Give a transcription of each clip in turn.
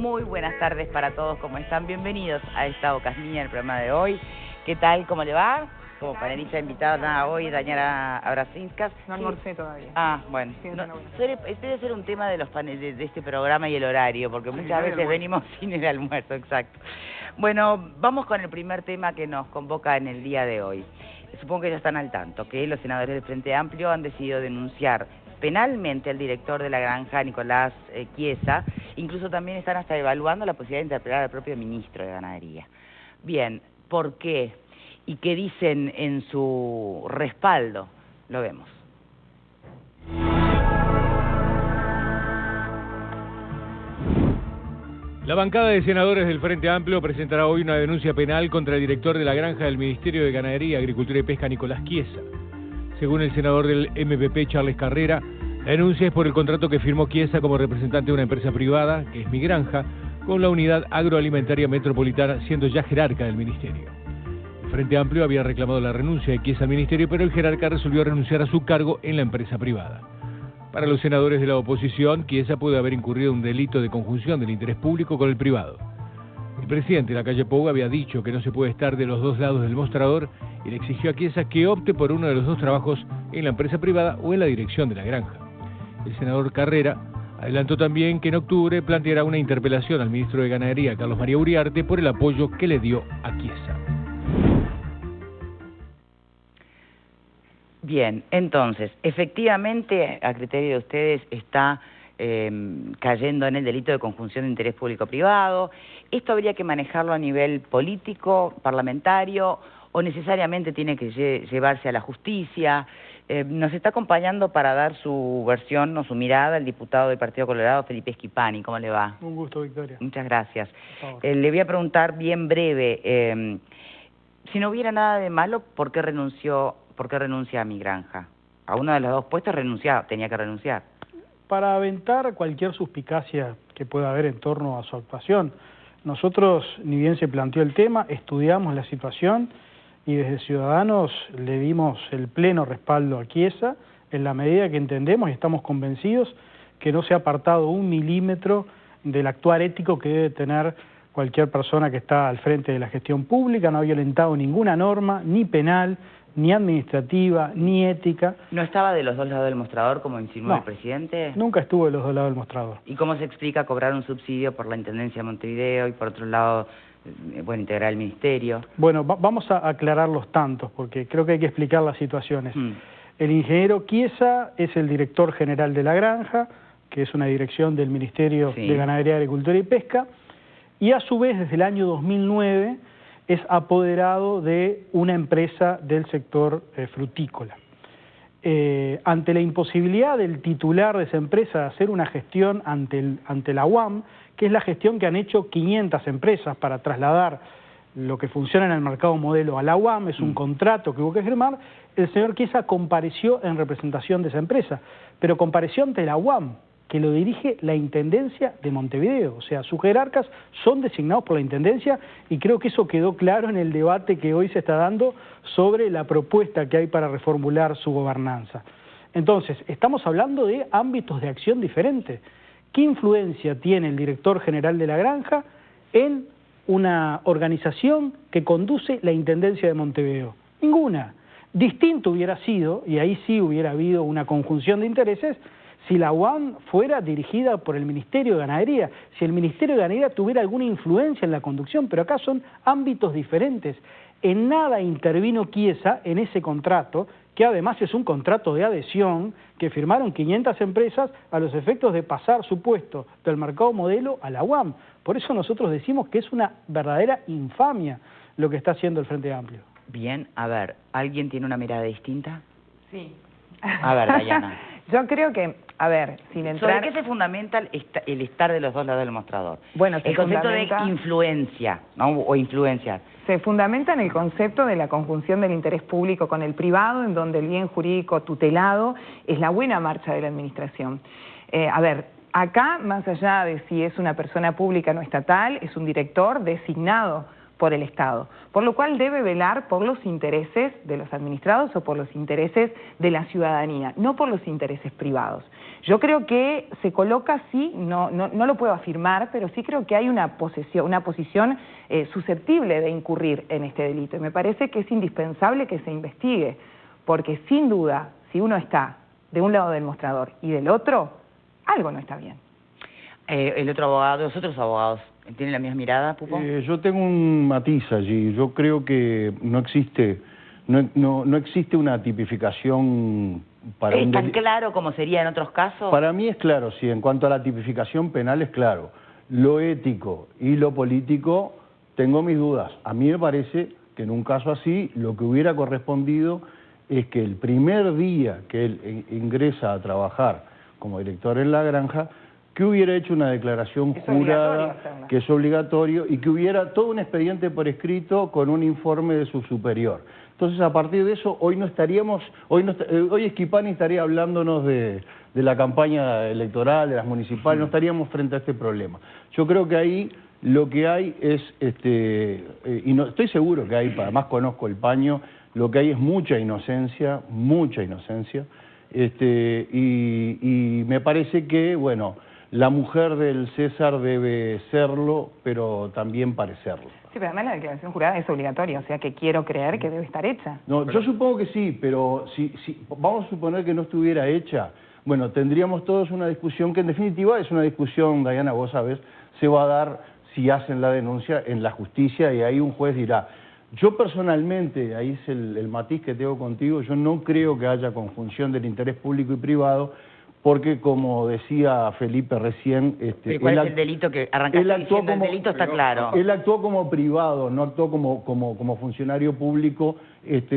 Muy buenas tardes para todos, ¿cómo están? Bienvenidos a esta ocasión, el programa de hoy. ¿Qué tal? ¿Cómo le va? Como panelista invitada hoy, Daniela Abrazinskas. No almorcé todavía. Ah, bueno. Este debe ser un tema de los paneles de este programa y el horario, porque muchas veces venimos sin el almuerzo, exacto. Bueno, vamos con el primer tema que nos convoca en el día de hoy. Supongo que ya están al tanto, que los senadores del Frente Amplio han decidido denunciar penalmente al director de la granja, Nicolás Chiesa. Incluso también están hasta evaluando la posibilidad de interpelar al propio ministro de Ganadería. Bien, ¿por qué? ¿Y qué dicen en su respaldo? Lo vemos. La bancada de senadores del Frente Amplio presentará hoy una denuncia penal contra el director de la granja del Ministerio de Ganadería, Agricultura y Pesca, Nicolás Chiesa. Según el senador del MPP, Charles Carrera, la denuncia es por el contrato que firmó Chiesa como representante de una empresa privada, que es Mi Granja, con la Unidad Agroalimentaria Metropolitana, siendo ya jerarca del Ministerio. El Frente Amplio había reclamado la renuncia de Chiesa al Ministerio, pero el jerarca resolvió renunciar a su cargo en la empresa privada. Para los senadores de la oposición, Chiesa puede haber incurrido en un delito de conjunción del interés público con el privado. El presidente de la calle Pou había dicho que no se puede estar de los dos lados del mostrador y le exigió a Chiesa que opte por uno de los dos trabajos en la empresa privada o en la dirección de la granja. El senador Carrera adelantó también que en octubre planteará una interpelación al ministro de Ganadería, Carlos María Uriarte, por el apoyo que le dio a Chiesa. Bien, entonces, efectivamente, a criterio de ustedes, está cayendo en el delito de conjunción de interés público-privado. ¿Esto habría que manejarlo a nivel político, parlamentario, o necesariamente tiene que llevarse a la justicia? Nos está acompañando para dar su versión o su mirada el diputado del Partido Colorado, Felipe Schipani. ¿Cómo le va? Un gusto, Victoria. Muchas gracias. Por favor. Le voy a preguntar bien breve, si no hubiera nada de malo, ¿por qué renuncia a Mi Granja? A uno de los dos puestos tenía que renunciar. Para aventar cualquier suspicacia que pueda haber en torno a su actuación, nosotros, ni bien se planteó el tema, estudiamos la situación y desde Ciudadanos le dimos el pleno respaldo a Chiesa en la medida que entendemos y estamos convencidos que no se ha apartado un milímetro del actuar ético que debe tener cualquier persona que está al frente de la gestión pública. No ha violentado ninguna norma, ni penal, ni administrativa, ni ética. ¿No estaba de los dos lados del mostrador, como insinuó el presidente? Nunca estuvo de los dos lados del mostrador. ¿Y cómo se explica cobrar un subsidio por la Intendencia de Montevideo y por otro lado, integrar el ministerio? Bueno, vamos a aclarar los tantos, porque creo que hay que explicar las situaciones. El ingeniero Chiesa es el director general de la granja, que es una dirección del Ministerio de Ganadería, Agricultura y Pesca, y a su vez, desde el año 2009, es apoderado de una empresa del sector frutícola. Ante la imposibilidad del titular de esa empresa de hacer una gestión ante la UAM, que es la gestión que han hecho 500 empresas para trasladar lo que funciona en el mercado modelo a la UAM, es un contrato que hubo que firmar, el señor Chiesa compareció en representación de esa empresa, pero compareció ante la UAM, que lo dirige la Intendencia de Montevideo. O sea, sus jerarcas son designados por la Intendencia y creo que eso quedó claro en el debate que hoy se está dando sobre la propuesta que hay para reformular su gobernanza. Entonces, estamos hablando de ámbitos de acción diferentes. ¿Qué influencia tiene el director general de la granja en una organización que conduce la Intendencia de Montevideo? Ninguna. Distinto hubiera sido, y ahí sí hubiera habido una conjunción de intereses, si la UAM fuera dirigida por el Ministerio de Ganadería, si el Ministerio de Ganadería tuviera alguna influencia en la conducción, pero acá son ámbitos diferentes. En nada intervino Chiesa en ese contrato, que además es un contrato de adhesión que firmaron 500 empresas a los efectos de pasar su puesto del mercado modelo a la UAM. Por eso nosotros decimos que es una verdadera infamia lo que está haciendo el Frente Amplio. Bien, a ver, ¿alguien tiene una mirada distinta? Sí. A ver, Dayana. Yo creo que, a ver, sin entrar... ¿Sobre qué se fundamenta el estar de los dos lados del mostrador? Bueno, el concepto de influencia, ¿no? O influenciar. Se fundamenta en el concepto de la conjunción del interés público con el privado, en donde el bien jurídico tutelado es la buena marcha de la administración. A ver, acá, más allá de si es una persona pública no estatal, es un director designado por el Estado, por lo cual debe velar por los intereses de los administrados o por los intereses de la ciudadanía, no por los intereses privados. Yo creo que se coloca, sí, no lo puedo afirmar, pero sí creo que hay una posición susceptible de incurrir en este delito. Y me parece que es indispensable que se investigue, porque sin duda, si uno está de un lado del mostrador y del otro, algo no está bien. El otro abogado, los otros abogados, ¿tienen la misma mirada, Pupo? Yo tengo un matiz allí. Yo creo que no existe una tipificación para ¿Es tan claro como sería en otros casos? Para mí es claro, sí. En cuanto a la tipificación penal es claro. Lo ético y lo político tengo mis dudas. A mí me parece que en un caso así lo que hubiera correspondido es que el primer día que él ingresa a trabajar como director en la granja, que hubiera hecho una declaración jurada, que es obligatorio, y que hubiera todo un expediente por escrito con un informe de su superior. Entonces, a partir de eso, hoy Schipani estaría hablándonos de la campaña electoral, de las municipales, no estaríamos frente a este problema. Yo creo que ahí lo que hay es, y no, estoy seguro que hay, además conozco el paño, lo que hay es mucha inocencia, y me parece que, bueno, la mujer del César debe serlo, pero también parecerlo. Sí, pero además la declaración jurada es obligatoria, o sea que quiero creer que debe estar hecha. No, yo supongo que sí, pero si vamos a suponer que no estuviera hecha, bueno, tendríamos todos una discusión que en definitiva es una discusión, Diana, vos sabés, se va a dar si hacen la denuncia en la justicia y ahí un juez dirá. Yo personalmente, ahí es el matiz que tengo contigo, yo no creo que haya conjunción del interés público y privado, porque como decía Felipe recién... ¿Cuál es el delito que arrancaste diciendo? El delito está claro. Él actuó como privado, no actuó como funcionario público,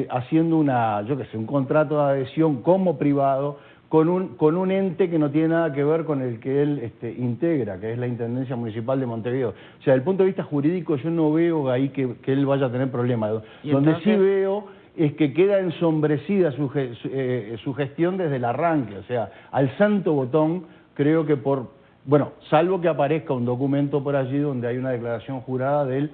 haciendo un contrato de adhesión como privado, con un ente que no tiene nada que ver con el que él integra, que es la Intendencia Municipal de Montevideo. O sea, desde el punto de vista jurídico yo no veo ahí que él vaya a tener problemas. Donde sí veo es que queda ensombrecida su gestión desde el arranque, o sea, al santo botón, creo que salvo que aparezca un documento por allí donde hay una declaración jurada de él,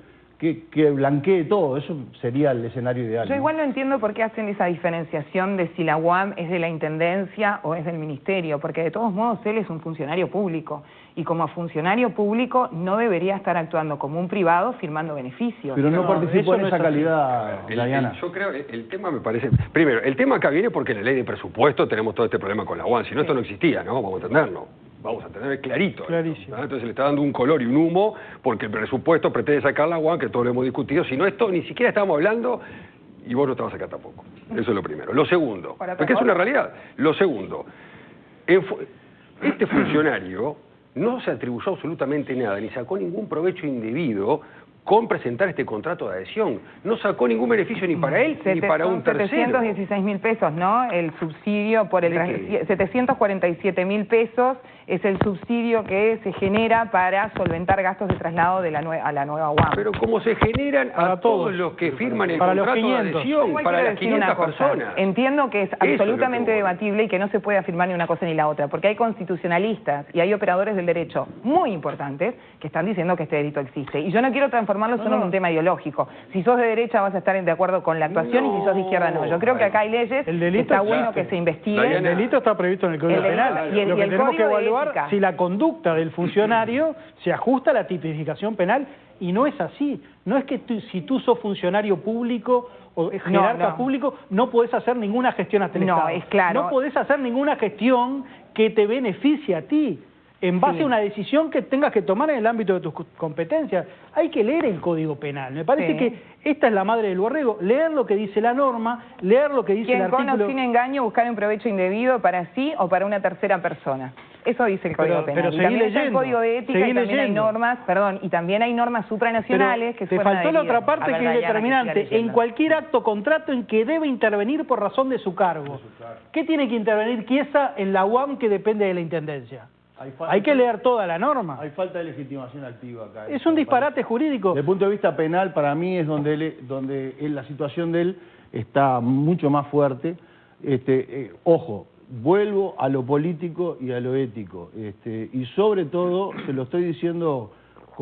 que blanquee todo, eso sería el escenario ideal. Yo igual no entiendo por qué hacen esa diferenciación de si la UAM es de la Intendencia o es del Ministerio, porque de todos modos él es un funcionario público, y como funcionario público no debería estar actuando como un privado firmando beneficios. Pero no participó en esa calidad, Diana. Yo creo, el tema me parece... Primero, el tema acá viene porque en la ley de presupuesto tenemos todo este problema con la UAM, si no esto no existía, ¿no? Vamos a entenderlo. Vamos a tener clarito. Clarísimo. Entonces le está dando un color y un humo porque el presupuesto pretende sacar la UAM, que todos lo hemos discutido. Si no, esto ni siquiera estábamos hablando y vos no te vas a sacar tampoco. Eso es lo primero. Lo segundo, porque es una realidad. Lo segundo, este funcionario no se atribuyó absolutamente nada, ni sacó ningún provecho indebido con presentar este contrato de adhesión. No sacó ningún beneficio ni para él ni para un tercero. 716.000 pesos, ¿no? El subsidio por el... 747.000 pesos es el subsidio que se genera para solventar gastos de traslado a la nueva UAM. Pero como se generan a todos los que firman el contrato de adhesión, para las 500 personas. Entiendo que es absolutamente debatible y que no se puede afirmar ni una cosa ni la otra, porque hay constitucionalistas y hay operadores del derecho muy importantes que están diciendo que este delito existe. Y yo no quiero transformarlo solo en un tema ideológico. Si sos de derecha vas a estar de acuerdo con la actuación y si sos de izquierda no. Yo creo que acá hay leyes que está bueno que se investiguen. El delito está previsto en el Código Penal. Lo que tenemos que evaluar si la conducta del funcionario se ajusta a la tipificación penal, y no es así. No es que si tú sos funcionario público o jerarca público, no podés hacer ninguna gestión ante el Estado. Es claro. No podés hacer ninguna gestión que te beneficie a ti, en base a una decisión que tengas que tomar en el ámbito de tus competencias. Hay que leer el Código Penal. Me parece que esta es la madre del borrego. Leer lo que dice la norma, leer lo que dice el artículo... Con o sin engaño buscar un provecho indebido para sí o para una tercera persona. Eso dice el Código Penal. Pero y también está el Código de Ética y también hay normas, y también hay normas supranacionales que te faltó la otra parte que es determinante. En cualquier acto contrato en que debe intervenir por razón de su cargo. ¿Qué tiene que intervenir Chiesa en la UAM que depende de la Intendencia? Hay que leer toda la norma. Hay falta de legitimación activa acá. Es un disparate jurídico. Desde el punto de vista penal, para mí es donde la situación de él está mucho más fuerte. Ojo, vuelvo a lo político y a lo ético. Y sobre todo, se lo estoy diciendo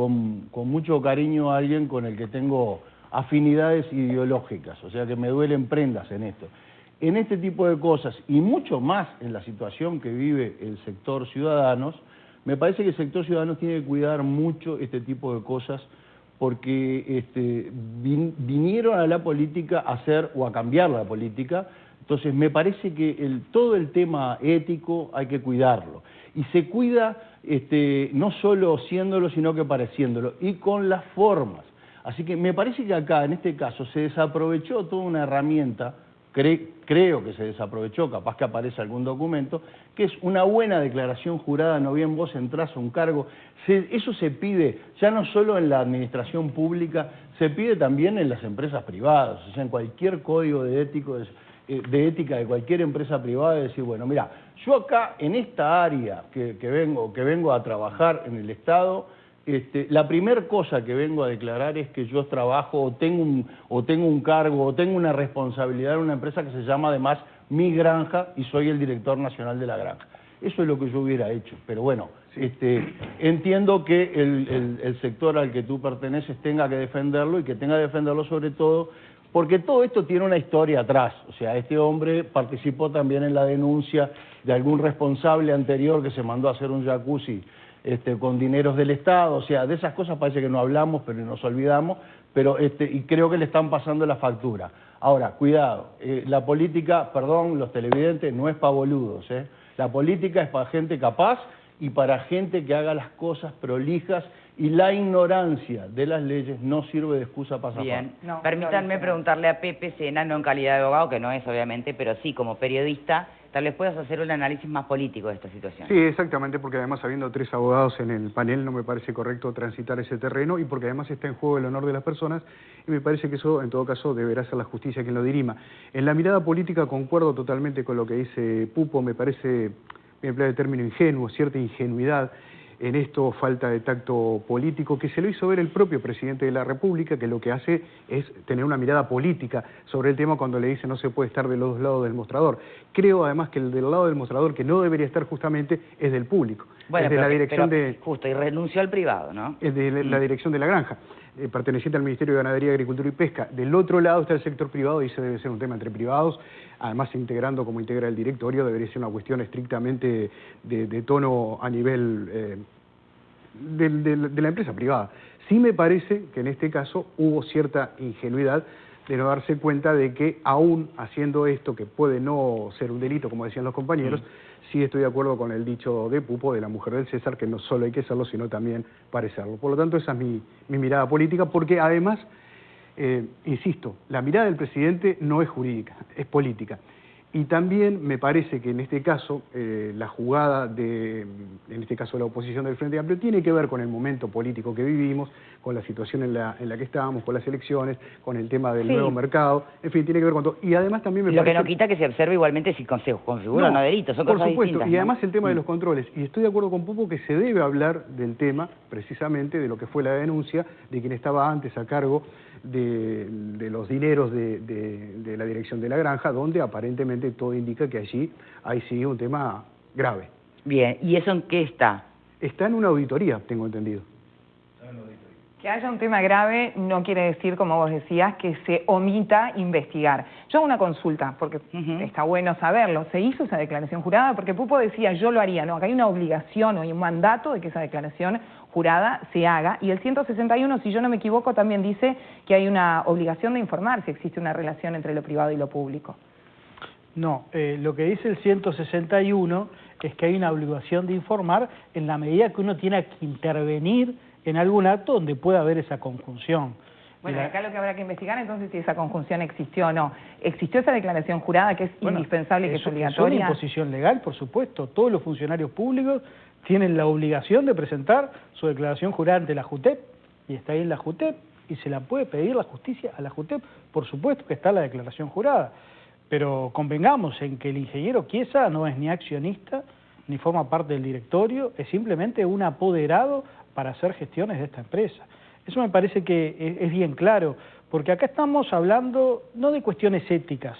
con mucho cariño a alguien con el que tengo afinidades ideológicas, o sea que me duelen prendas en esto. En este tipo de cosas, y mucho más en la situación que vive el sector Ciudadanos, me parece que el sector Ciudadanos tiene que cuidar mucho este tipo de cosas, porque vinieron a la política a hacer o a cambiar la política. Entonces me parece que todo el tema ético hay que cuidarlo, y se cuida no solo siéndolo, sino que pareciéndolo, y con las formas. Así que me parece que acá, en este caso, se desaprovechó toda una herramienta, creo que se desaprovechó, capaz que aparece algún documento, que es una buena declaración jurada, no bien vos entrás a un cargo. Eso se pide ya no solo en la administración pública, se pide también en las empresas privadas, o sea, en cualquier código de ética de cualquier empresa privada, de decir, bueno, mira, yo acá en esta área que vengo a trabajar en el Estado, la primera cosa que vengo a declarar es que yo trabajo o tengo un cargo o tengo una responsabilidad en una empresa que se llama además Mi Granja y soy el director nacional de la granja. Eso es lo que yo hubiera hecho, pero bueno, entiendo que el sector al que tú perteneces tenga que defenderlo, y que tenga que defenderlo sobre todo porque todo esto tiene una historia atrás. O sea, este hombre participó también en la denuncia de algún responsable anterior que se mandó a hacer un jacuzzi con dineros del Estado. O sea, de esas cosas parece que no hablamos, pero nos olvidamos, pero y creo que le están pasando la factura. Ahora, cuidado, la política, perdón, los televidentes, no es para boludos, La política es para gente capaz y para gente que haga las cosas prolijas, y la ignorancia de las leyes no sirve de excusa para zafar. Bien, permítanme preguntarle a Pepe Sena, no en calidad de abogado, que no es obviamente, pero sí como periodista, tal vez puedas hacer un análisis más político de esta situación. Sí, exactamente, porque además habiendo 3 abogados en el panel no me parece correcto transitar ese terreno, y porque además está en juego el honor de las personas, y me parece que eso en todo caso deberá ser la justicia quien lo dirima. En la mirada política concuerdo totalmente con lo que dice Pupo, me parece, me emplea el término ingenuo, cierta ingenuidad en esto, falta de tacto político, que se lo hizo ver el propio presidente de la República, que lo que hace es tener una mirada política sobre el tema cuando le dice no se puede estar de los dos lados del mostrador. Creo además que el del lado del mostrador que no debería estar justamente es del público. Bueno, es de la dirección justo, y renunció al privado, ¿no? Es de la dirección de la granja, perteneciente al Ministerio de Ganadería, Agricultura y Pesca. Del otro lado está el sector privado, y ese debe ser un tema entre privados, además integrando como integra el directorio, debería ser una cuestión estrictamente de tono a nivel de la empresa privada. Sí me parece que en este caso hubo cierta ingenuidad de no darse cuenta de que aún haciendo esto, que puede no ser un delito, como decían los compañeros, sí estoy de acuerdo con el dicho de Pupo, de la mujer del César, que no solo hay que serlo, sino también parecerlo. Por lo tanto, esa es mi mirada política, porque además, insisto, la mirada del presidente no es jurídica, es política. Y también me parece que en este caso, la jugada en este caso la oposición del Frente Amplio, tiene que ver con el momento político que vivimos, con la situación en la que estábamos, con las elecciones, con el tema del nuevo mercado, en fin, tiene que ver con todo. Y además también me parece... Lo que no quita que se observe igualmente si configura o no delito, son cosas distintas. Por supuesto, y además el tema de los controles. Y estoy de acuerdo con Pupo que se debe hablar del tema, precisamente, de lo que fue la denuncia de quien estaba antes a cargo de los dineros de la dirección de la granja, donde aparentemente todo indica que allí hay sí un tema grave. Bien, ¿y eso en qué está? Está en una auditoría, tengo entendido. Que haya un tema grave no quiere decir, como vos decías, que se omita investigar. Yo hago una consulta, porque está bueno saberlo. ¿Se hizo esa declaración jurada? Porque Pupo decía, yo lo haría. No, acá hay una obligación o hay un mandato de que esa declaración jurada se haga. Y el 161, si yo no me equivoco, también dice que hay una obligación de informar si existe una relación entre lo privado y lo público. No, lo que dice el 161 es que hay una obligación de informar en la medida que uno tiene que intervenir en algún acto donde pueda haber esa conjunción. Bueno, acá lo que habrá que investigar entonces si esa conjunción existió o no. ¿Existió esa declaración jurada que es indispensable, que es obligatoria? Es una imposición legal, por supuesto. Todos los funcionarios públicos tienen la obligación de presentar su declaración jurada ante la JUTEP, y está ahí en la JUTEP, y se la puede pedir la justicia a la JUTEP. Por supuesto que está la declaración jurada. Pero convengamos en que el ingeniero Chiesa no es ni accionista, ni forma parte del directorio, es simplemente un apoderado para hacer gestiones de esta empresa. Eso me parece que es bien claro, porque acá estamos hablando no de cuestiones éticas,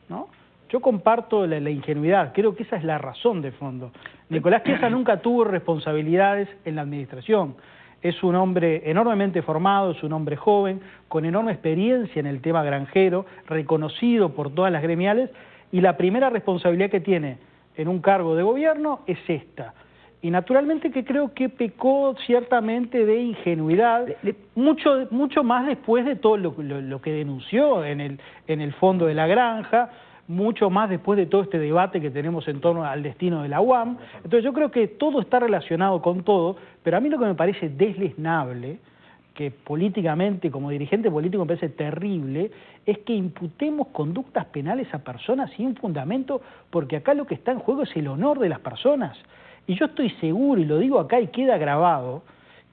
¿no? Yo comparto la ingenuidad, creo que esa es la razón de fondo. Nicolás Chiesa nunca tuvo responsabilidades en la administración. Es un hombre enormemente formado, es un hombre joven, con enorme experiencia en el tema granjero, reconocido por todas las gremiales, y la primera responsabilidad que tiene en un cargo de gobierno es esta. Y naturalmente que creo que pecó ciertamente de ingenuidad, mucho más después de todo lo que denunció en el fondo de la granja, mucho más después de todo este debate que tenemos en torno al destino de la UAM. Entonces yo creo que todo está relacionado con todo, pero a mí lo que me parece desleznable, que políticamente, como dirigente político me parece terrible, es que imputemos conductas penales a personas sin fundamento, porque acá lo que está en juego es el honor de las personas. Y yo estoy seguro, y lo digo acá y queda grabado,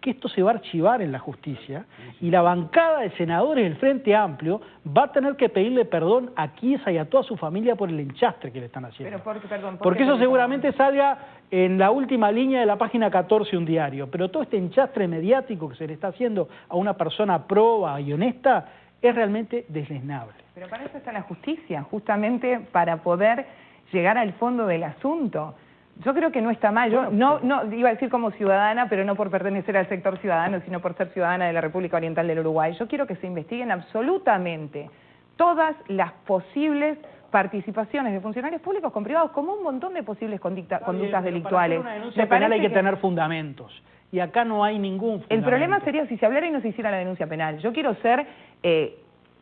que esto se va a archivar en la justicia y la bancada de senadores del Frente Amplio va a tener que pedirle perdón a Chiesa y a toda su familia por el enchastre que le están haciendo. Pero porque eso seguramente salga en la última línea de la página 14 de un diario, pero todo este enchastre mediático que se le está haciendo a una persona proba y honesta es realmente desleznable. Pero para eso está la justicia, justamente para poder llegar al fondo del asunto. Yo creo que no está mal, yo no iba a decir como ciudadana, pero no por pertenecer al sector ciudadano, sino por ser ciudadana de la República Oriental del Uruguay. Yo quiero que se investiguen absolutamente todas las posibles participaciones de funcionarios públicos con privados, como un montón de posibles conductas delictuales. Para hacer una denuncia penal hay que tener fundamentos, y acá no hay ningún fundamento. El problema sería si se hablara y no se hiciera la denuncia penal. Yo quiero ser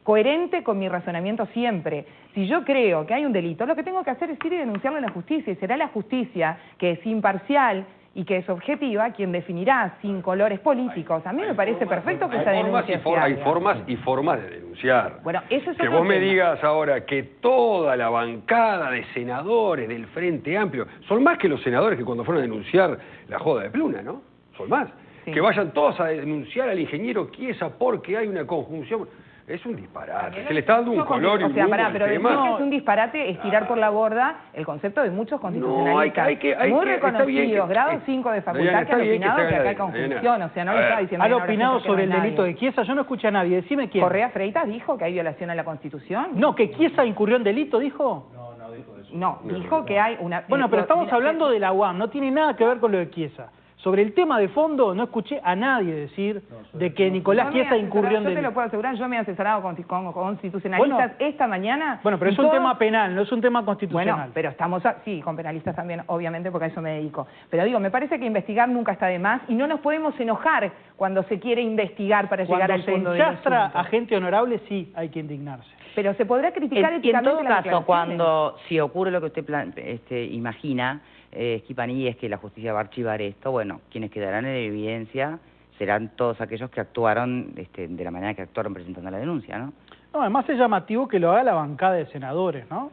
coherente con mi razonamiento siempre. Si yo creo que hay un delito, lo que tengo que hacer es ir y denunciarlo en la justicia, y será la justicia, que es imparcial y que es objetiva, quien definirá sin colores políticos. A mí me parece perfecto que esa denuncia se haga. Hay formas y formas de denunciar. Bueno, eso es que vos me digas ahora que toda la bancada de senadores del Frente Amplio, son más que los senadores que cuando fueron a denunciar la joda de Pluna, ¿no? Son más. Sí. Que vayan todos a denunciar al ingeniero Chiesa porque hay una conjunción. Es un disparate, se le está dando un color y un humo al pero tema. Decir que es un disparate es tirar por la borda el concepto de muchos constitucionalistas muy reconocidos, grado 5 de facultad, que han opinado que acá hay conjunción, o sea, no lo está diciendo. ¿Han opinado sobre el delito de Chiesa? Yo no escuché a nadie, decime quién. ¿Correa Freitas dijo que hay violación a la Constitución? No, que Chiesa incurrió en delito, ¿dijo? No dijo eso. No, dijo que hay una... Bueno, pero estamos hablando de la UAM, no tiene nada que ver con lo de Chiesa. Sobre el tema de fondo no escuché a nadie decir de que Nicolás Chiesa incurrió en delito. Yo te lo puedo asegurar, yo me he asesorado con constitucionalistas esta mañana. Bueno, pero es un tema penal, no es un tema constitucional. Bueno, pero estamos, sí, con penalistas también, obviamente, porque a eso me dedico. Pero digo, me parece que investigar nunca está de más y no nos podemos enojar cuando se quiere investigar para llegar al fondo del asunto. Cuando se enchastra a gente honorable, sí, hay que indignarse. Pero se podrá criticar éticamente. En todo caso, cuando, si ocurre lo que usted imagina, Schifani, es que la justicia va a archivar esto, bueno, quienes quedarán en evidencia serán todos aquellos que actuaron de la manera que actuaron presentando la denuncia, ¿no? No, además es llamativo que lo haga la bancada de senadores, ¿no?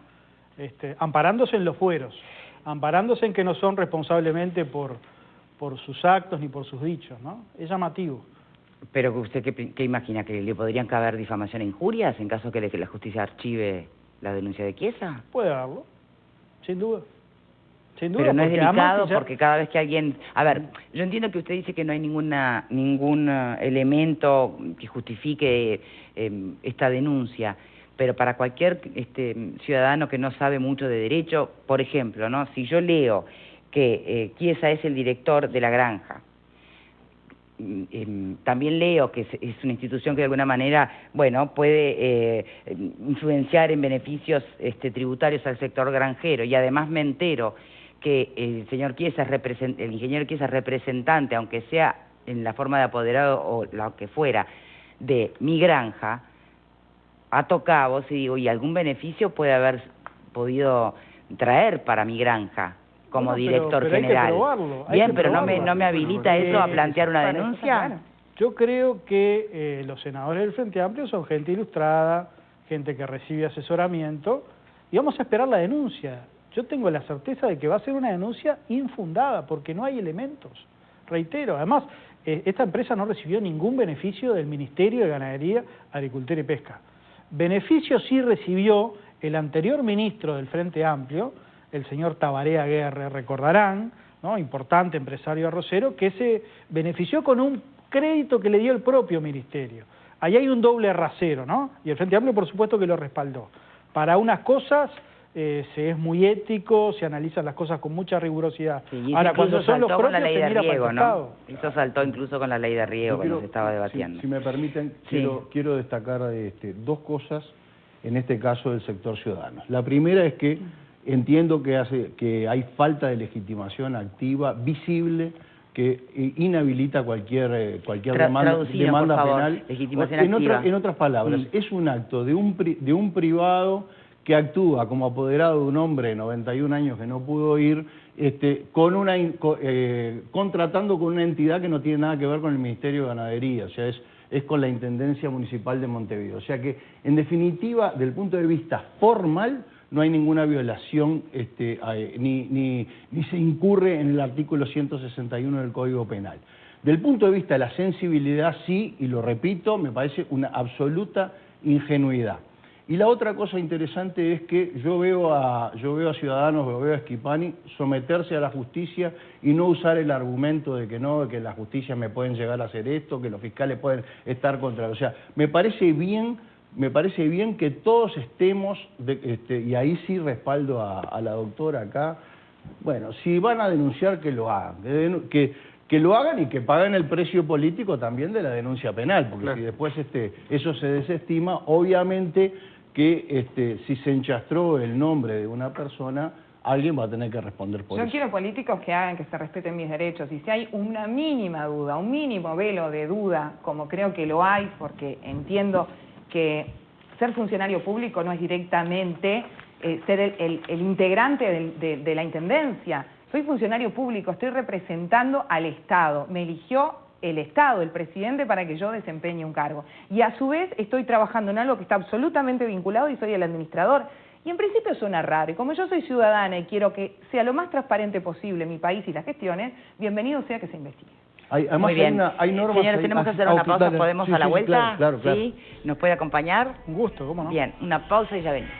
Amparándose en los fueros, amparándose en que no son responsablemente por sus actos ni por sus dichos, ¿no? Es llamativo. Pero usted, ¿qué imagina? ¿Que le podrían caber difamación e injurias en caso que la justicia archive la denuncia de Chiesa? Puede haberlo, sin duda. Sin duda, pero no es delicado porque cada vez que alguien... A ver, yo entiendo que usted dice que no hay ningún elemento que justifique esta denuncia, pero para cualquier ciudadano que no sabe mucho de derecho, por ejemplo, ¿no? Si yo leo que Chiesa es el director de la granja, también leo que es una institución que de alguna manera, bueno, puede influenciar en beneficios tributarios al sector granjero, y además me entero que el señor Chiesa el ingeniero Chiesa es representante, aunque sea en la forma de apoderado o lo que fuera, de mi granja, ato cabos y digo, ¿y algún beneficio puede haber podido traer para mi granja como director general? Hay que probarlo, bien, pero no me habilita eso a plantear una denuncia. Yo creo que los senadores del Frente Amplio son gente ilustrada, gente que recibe asesoramiento, y vamos a esperar la denuncia. Yo tengo la certeza de que va a ser una denuncia infundada, porque no hay elementos. Reitero, además, esta empresa no recibió ningún beneficio del Ministerio de Ganadería, Agricultura y Pesca. Beneficio sí recibió el anterior ministro del Frente Amplio, el señor Tabaré Aguerre, recordarán, ¿no? Importante empresario arrocero, que se benefició con un crédito que le dio el propio ministerio. Ahí hay un doble rasero, ¿no? Y el Frente Amplio, por supuesto, que lo respaldó. Para unas cosas se es muy ético, se analizan las cosas con mucha rigurosidad. Sí, ahora, cuando son los propios, la ley de se mira riego, para el ¿no? costado. Eso saltó incluso con la ley de riego cuando se estaba debatiendo. Si me permiten, Sí. quiero destacar dos cosas, en este caso del sector ciudadano. La primera es que entiendo que hay falta de legitimación activa, visible, que inhabilita cualquier demanda por favor, penal. legitimación activa. En otras palabras, es un acto de un privado que actúa como apoderado de un hombre de 91 años que no pudo ir, contratando con una entidad que no tiene nada que ver con el Ministerio de Ganadería, o sea, es con la Intendencia Municipal de Montevideo. O sea que, en definitiva, desde el punto de vista formal, no hay ninguna violación, ni se incurre en el artículo 161 del Código Penal. Del punto de vista de la sensibilidad, sí, y lo repito, me parece una absoluta ingenuidad. Y la otra cosa interesante es que yo veo a Ciudadanos, veo a Schifani someterse a la justicia y no usar el argumento de que no, de que la justicia me pueden llegar a hacer esto, que los fiscales pueden estar contra... O sea, me parece bien que todos estemos, y ahí sí respaldo a la doctora acá, bueno, si van a denunciar, que lo hagan, que lo hagan y que paguen el precio político también de la denuncia penal, porque claro, si después eso se desestima, obviamente que si se enchastró el nombre de una persona, alguien va a tener que responder por eso. Yo quiero políticos que hagan que se respeten mis derechos, y si hay una mínima duda, un mínimo velo de duda, como creo que lo hay, porque entiendo que ser funcionario público no es directamente ser el integrante de la Intendencia. Soy funcionario público, estoy representando al Estado, me eligió el Estado, el presidente, para que yo desempeñe un cargo. Y a su vez estoy trabajando en algo que está absolutamente vinculado y soy el administrador. Y en principio suena raro, y como yo soy ciudadana y quiero que sea lo más transparente posible mi país y las gestiones, bienvenido sea que se investigue. Además, muy bien. Hay normas... Señores, tenemos que hacer una pausa, ¿podemos a la vuelta? Claro. ¿Sí? ¿Nos puede acompañar? Un gusto, ¿cómo no? Bien, una pausa y ya venimos.